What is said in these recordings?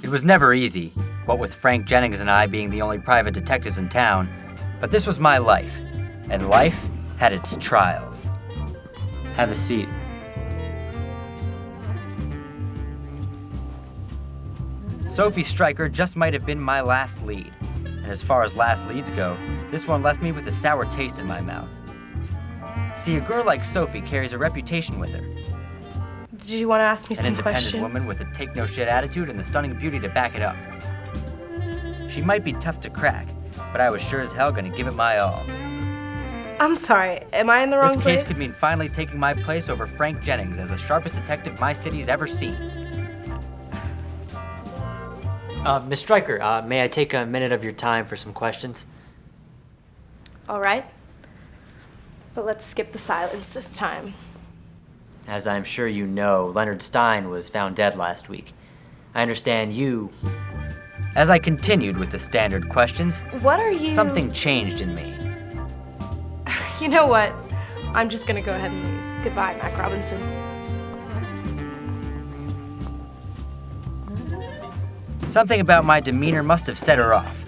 It was never easy, what with Frank Jennings and I being the only private detectives in town, but this was my life, and life had its trials. Have a seat. Sophie Stryker just might have been my last lead, and as far as last leads go, this one left me with a sour taste in my mouth. See, a girl like Sophie carries a reputation with her. Did you want to ask me An some independent questions? woman with a take-no-shit attitude and the stunning beauty to back it up. She might be tough to crack, but I was sure as hell gonna give it my all. I'm sorry, am I in the wrong This place? case could mean finally taking my place over Frank Jennings as the sharpest detective my city's ever seen. Miss Stryker, may I take a minute of your time for some questions? All right. But let's skip the silence this time. As I'm sure you know, Leonard Stein was found dead last week. I understand you... As I continued with the standard questions, What are you... something changed in me. You know what? I'm just gonna go ahead and leave. Goodbye, Mac Robinson. Something about my demeanor must have set her off.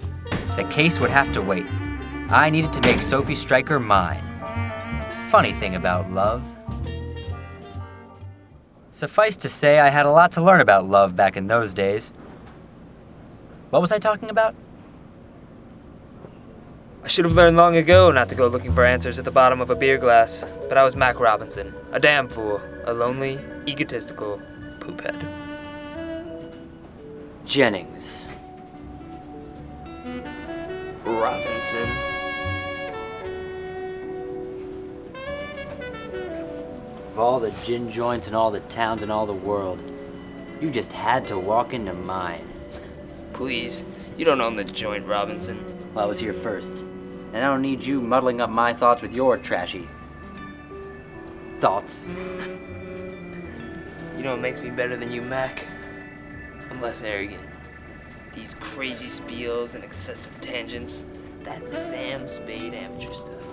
The case would have to wait. I needed to make Sophie Stryker mine. Funny thing about love. Suffice to say, I had a lot to learn about love back in those days. What was I talking about? I should have learned long ago not to go looking for answers at the bottom of a beer glass, but I was Mac Robinson, a damn fool, a lonely, egotistical poophead. Jennings. Robinson. Of all the gin joints in all the towns in all the world, you just had to walk into mine. Please, you don't own the joint, Robinson. Well, I was here first, and I don't need you muddling up my thoughts with your trashy thoughts. You know what makes me better than you, Mac? I'm less arrogant. These crazy spiels and excessive tangents, that's Sam Spade amateur stuff.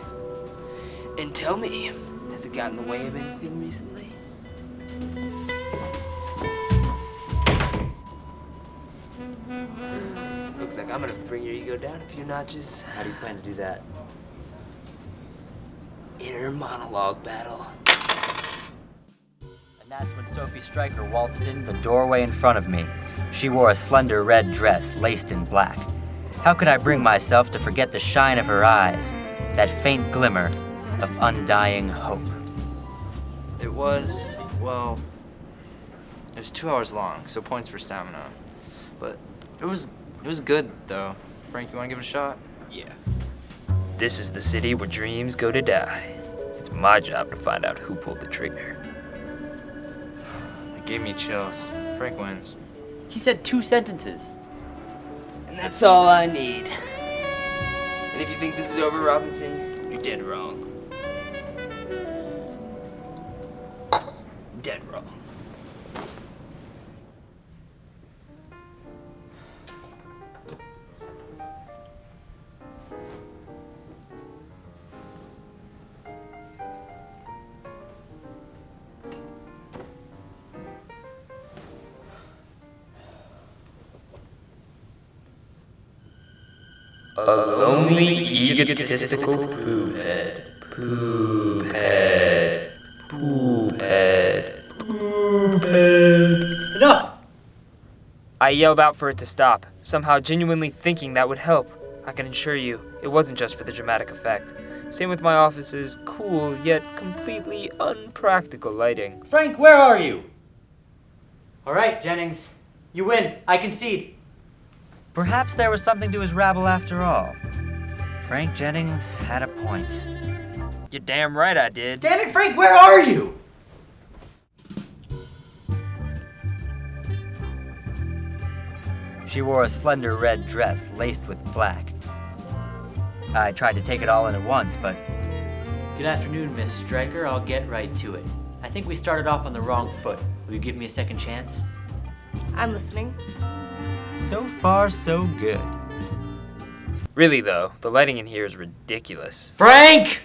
And tell me, has it gotten in the way of anything recently? Looks like I'm gonna bring your ego down a few notches. How do you plan to do that? Inner monologue battle. And that's when Sophie Stryker waltzed in the doorway in front of me. She wore a slender red dress laced in black. How could I bring myself to forget the shine of her eyes, that faint glimmer of undying hope? It was, well, it was 2 hours long, so points for stamina. But it was good, though. Frank, you wanna give it a shot? Yeah. This is the city where dreams go to die. It's my job to find out who pulled the trigger. It gave me chills. Frank wins. He said 2 sentences. And that's all I need. And if you think this is over, Robinson, you're dead wrong. Dead wrong. A lonely, egotistical poo-head. Poo-head. Poo-head. Poo-head. Enough! I yelled out for it to stop, somehow genuinely thinking that would help. I can assure you, it wasn't just for the dramatic effect. Same with my office's cool yet completely unpractical lighting. Frank, where are you? All right, Jennings. You win. I concede. Perhaps there was something to his rabble after all. Frank Jennings had a point. You're damn right I did. Damn it, Frank, where are you? She wore a slender red dress laced with black. I tried to take it all in at once, but Good afternoon, Miss Stryker. I'll get right to it. I think we started off on the wrong foot. Will you give me a second chance? I'm listening. so far so good. Really though, the lighting in here is ridiculous. Frank!